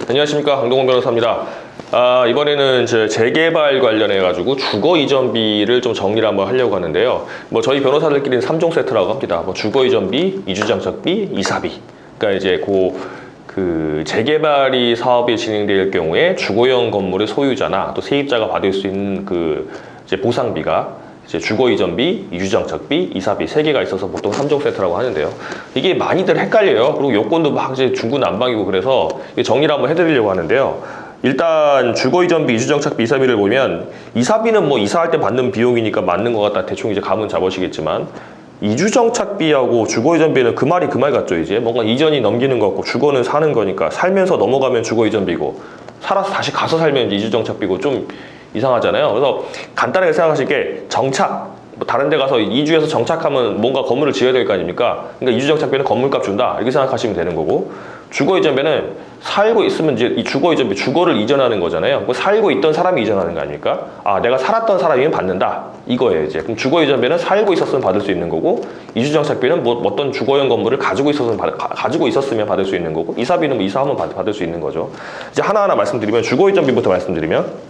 안녕하십니까, 강동원 변호사입니다. 이번에는 재개발 관련해가지고 주거 이전비를 좀 정리를 한번 하려고 하는데요. 저희 변호사들끼리는 3종 세트라고 합니다. 주거 이전비, 이주장착비, 이사비. 그러니까 이제 그 재개발이 사업이 진행될 경우에 주거용 건물의 소유자나 또 세입자가 받을 수 있는 이제 보상비가 이제 주거 이전비, 이주장착비, 이사비 3개가 있어서 보통 3종 세트라고 하는데요. 이게 많이들 헷갈려요. 그리고 요건도 막 이제 중구난방이고 그래서 정리를 한번 해드리려고 하는데요. 일단 주거 이전비, 이주장착비, 이사비를 보면 이사비는 이사할 때 받는 비용이니까 맞는 것 같다 대충 이제 감은 잡으시겠지만 이주정착비하고 주거 이전비는 그 말이 그 말 같죠. 이제 뭔가 이전이 넘기는 거 같고 주거는 사는 거니까 살면서 넘어가면 주거 이전비고 살아서 다시 가서 살면 이제 이주정착비고 좀 이상하잖아요. 그래서 간단하게 생각하실 게 정착, 다른 데 가서 이주해서 정착하면 뭔가 건물을 지어야 될 거 아닙니까? 그러니까 이주정착비는 건물값 준다 이렇게 생각하시면 되는 거고, 주거 이전비는 살고 있으면 이제 이 주거 이전비, 주거를 이전하는 거잖아요. 살고 있던 사람이 이전하는 거 아닙니까? 내가 살았던 사람이면 받는다 이거예요. 이제 그럼 주거 이전비는 살고 있었으면 받을 수 있는 거고, 이주정착비는 어떤 주거용 건물을 가지고 있었으면 받을 수 있는 거고, 이사비는 이사하면 받을 수 있는 거죠. 이제 하나하나 말씀드리면 주거 이전비부터 말씀드리면,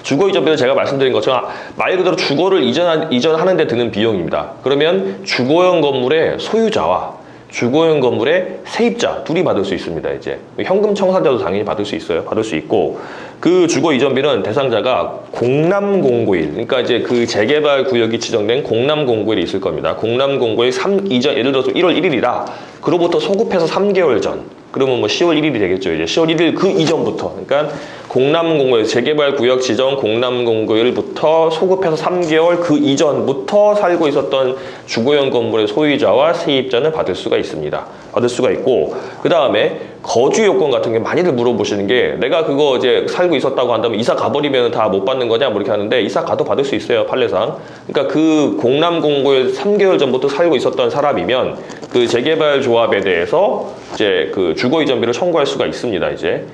주거 이전비는 제가 말씀드린 것처럼 말 그대로 주거를 이전하는 데 드는 비용입니다. 그러면 주거용 건물의 소유자와 주거용 건물의 세입자 둘이 받을 수 있습니다. 이제 현금 청산자도 당연히 받을 수 있어요. 받을 수 있고, 그 주거 이전비는 대상자가 공람공고일, 그러니까 이제 그 재개발 구역이 지정된 공람공고일이 있을 겁니다. 공람공고일 이전, 예를 들어서 1월 1일이라 그로부터 소급해서 3개월 전, 그러면 10월 1일이 되겠죠. 이제 10월 1일 그 이전부터, 그러니까 공람공고일, 재개발 구역 지정 공람공고일부터 소급해서 3개월 그 이전부터 살고 있었던 주거용 건물의 소유자와 세입자는 받을 수가 있습니다. 받을 수가 있고, 그 다음에 거주 요건 같은 게 많이들 물어보시는 게, 내가 그거 이제 살고 있었다고 한다면 이사 가버리면 다 못 받는 거냐 이렇게 하는데, 이사 가도 받을 수 있어요, 판례상. 그러니까 그 공람공고일 3개월 전부터 살고 있었던 사람이면 그 재개발 조합에 대해서 이제 그 주거 이전비를 청구할 수가 있습니다. 이제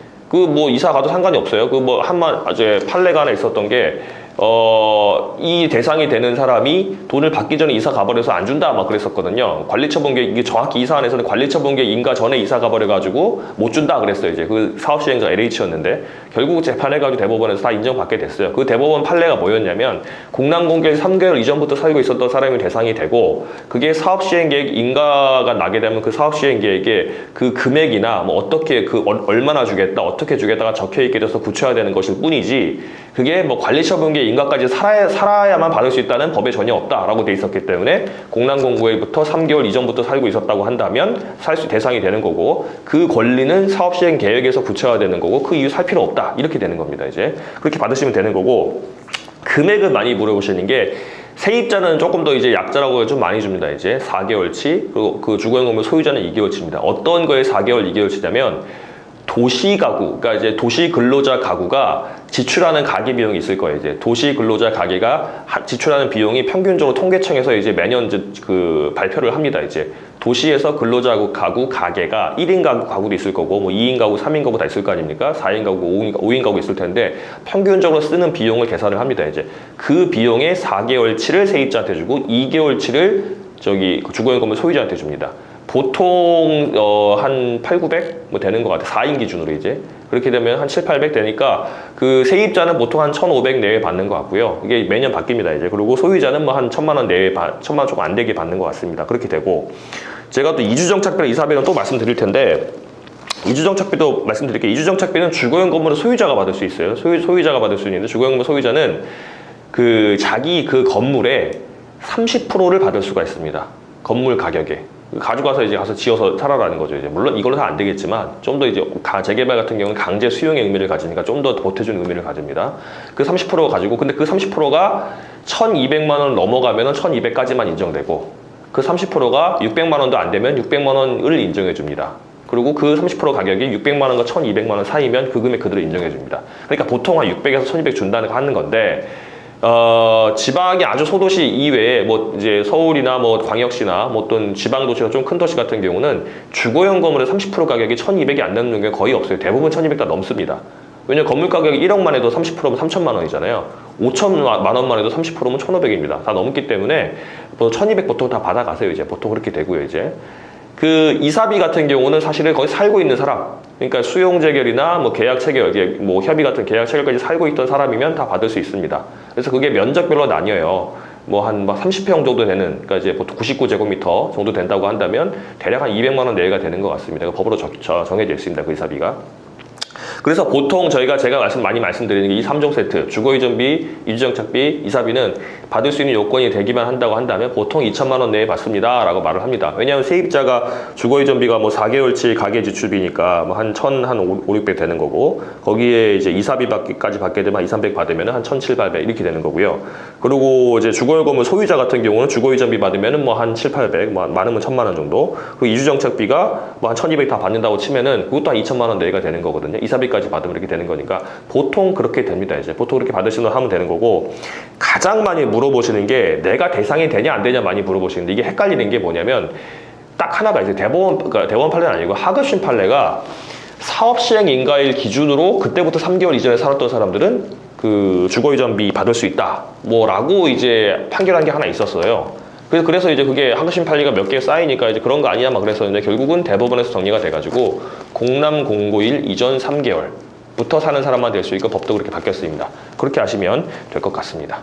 이사 가도 상관이 없어요. 이제 판례가 하나 있었던 게, 이 대상이 되는 사람이 돈을 받기 전에 이사 가버려서 안 준다 막 그랬었거든요. 관리처분계, 이게 정확히 이 사안에서는 관리처분계 인가 전에 이사 가버려가지고 못 준다 그랬어요. 이제 그 사업시행자 LH였는데 결국 재판해가지고 대법원에서 다 인정받게 됐어요. 그 대법원 판례가 뭐였냐면, 공람공고일 3개월 이전부터 살고 있었던 사람이 대상이 되고, 그게 사업시행계획 인가가 나게 되면 그 사업시행계획에 그 금액이나 어떻게 얼마나 주겠다, 어떻게 주겠다가 적혀있게 돼서 구체화되는 것일 뿐이지, 그게 관리처분계 인가까지 살아야만 받을 수 있다는 법에 전혀 없다라고 돼 있었기 때문에 공람공고일부터 3개월 이전부터 살고 있었다고 한다면 대상이 되는 거고, 그 권리는 사업시행 계획에서 구체화되는 거고, 그 이유 살 필요 없다 이렇게 되는 겁니다. 이제 그렇게 받으시면 되는 거고, 금액을 많이 물어보시는 게, 세입자는 조금 더 이제 약자라고 좀 많이 줍니다. 이제 4개월치, 그리고 그 주거용 건물 소유자는 2개월치입니다. 어떤 거에 4개월, 2개월치냐면 도시가구, 그러니까 이제 도시근로자 가구가 지출하는 가계 비용이 있을 거예요. 이제 도시근로자 가계가 지출하는 비용이 평균적으로 통계청에서 이제 매년 그 발표를 합니다. 이제 도시에서 근로자 가구 가계가 1인 가구도 있을 거고, 2인 가구, 3인 가구 다 있을 거 아닙니까? 4인 가구, 5인 가구 있을 텐데 평균적으로 쓰는 비용을 계산을 합니다. 이제 그 비용의 4개월치를 세입자한테 주고 2개월치를 주거용 건물 소유자한테 줍니다. 보통 한 8, 900 되는 것 같아요. 4인 기준으로 이제. 그렇게 되면 한 7, 800 되니까 그 세입자는 보통 한 1,500 내외 받는 것 같고요. 이게 매년 바뀝니다. 이제. 그리고 소유자는 한 1,000만 원 내외, 1,000만 원 조금 안 되게 받는 것 같습니다. 그렇게 되고, 제가 또 이주정착비랑 이사비는 또 말씀드릴 텐데, 이주정착비도 말씀드릴게요. 이주정착비는 주거용 건물의 소유자가 받을 수 있어요. 소유자가 받을 수 있는데, 주거용 건물 소유자는 자기 그 건물의 30%를 받을 수가 있습니다. 건물 가격에. 가져가서 이제 가서 지어서 살아라는 거죠. 이제 물론 이걸로 다 안 되겠지만, 좀 더 이제 재개발 같은 경우는 강제 수용의 의미를 가지니까 좀 더 보태주는 의미를 가집니다. 그 30%가 가지고, 근데 그 30%가 1,200만 원을 넘어가면은 1,200까지만 인정되고, 그 30%가 600만 원도 안 되면 600만 원을 인정해 줍니다. 그리고 그 30% 가격이 600만 원과 1,200만 원 사이면 그 금액 그대로 인정해 줍니다. 그러니까 보통 한 600에서 1,200 준다는 거 하는 건데, 지방이 아주 소도시 이외에 이제 서울이나 광역시나 어떤 지방도시가 좀 큰 도시 같은 경우는 주거용 건물의 30% 가격이 1,200이 안 되는 경우가 거의 없어요. 대부분 1,200 다 넘습니다. 왜냐면 건물 가격이 1억만 해도 30%면 3천만 원이잖아요. 5천만 원만 해도 30%면 1,500입니다. 다 넘기 때문에 1,200 보통 다 받아가세요. 이제 보통 그렇게 되고요. 이제 그 이사비 같은 경우는 사실은 거기 살고 있는 사람, 그러니까 수용 재결이나 뭐 계약 체결, 뭐 협의 같은 계약 체결까지 살고 있던 사람이면 다 받을 수 있습니다. 그래서 그게 면적별로 나뉘어요. 뭐 한 30평 정도 되는, 그러니까 이제 보통 99제곱미터 정도 된다고 한다면 대략 한 200만 원 내외가 되는 것 같습니다. 법으로 정해져 있습니다. 그 이사비가. 그래서 보통 제가 많이 말씀드리는 게 이 3종 세트, 주거이전비, 이주정착비, 이사비는 받을 수 있는 요건이 되기만 한다고 한다면 보통 2천만 원 내에 받습니다 라고 말을 합니다. 왜냐하면 세입자가 주거이전비가 뭐 4개월치 가계지출비니까 뭐 한 5, 600 되는 거고, 거기에 이제 이사비까지 받게 되면 한 2, 300 받으면 한 1,700, 이렇게 되는 거고요. 그리고 이제 주거요금을 소유자 같은 경우는 주거이전비 받으면은 뭐 한 7, 800, 뭐 많으면 1,000만 원 정도, 그리고 이주정착비가 뭐 한 1,200 다 받는다고 치면은 그것도 한 2천만 원 내외가 되는 거거든요. 이사비까지 받으면 이렇게 되는 거니까 보통 그렇게 됩니다. 이제 보통 그렇게 받으시면 하면 되는 거고, 가장 많이 물어보시는 게 내가 대상이 되냐 안 되냐 많이 물어보시는데, 이게 헷갈리는 게 뭐냐면 딱 하나가 이제 그러니까 대법원 판례는 아니고 하급심 판례가 사업 시행 인가일 기준으로 그때부터 3개월 이전에 살았던 사람들은 그 주거이전비 받을 수 있다 뭐라고 이제 판결한 게 하나 있었어요. 그래서 이제 그게 하급심 판례가 몇 개 쌓이니까 이제 그런 거 아니야 막 그랬었는데, 결국은 대법원에서 정리가 돼가지고 공람 공고일 이전 3개월부터 사는 사람만 될 수 있고 법도 그렇게 바뀌었습니다. 그렇게 하시면 될 것 같습니다.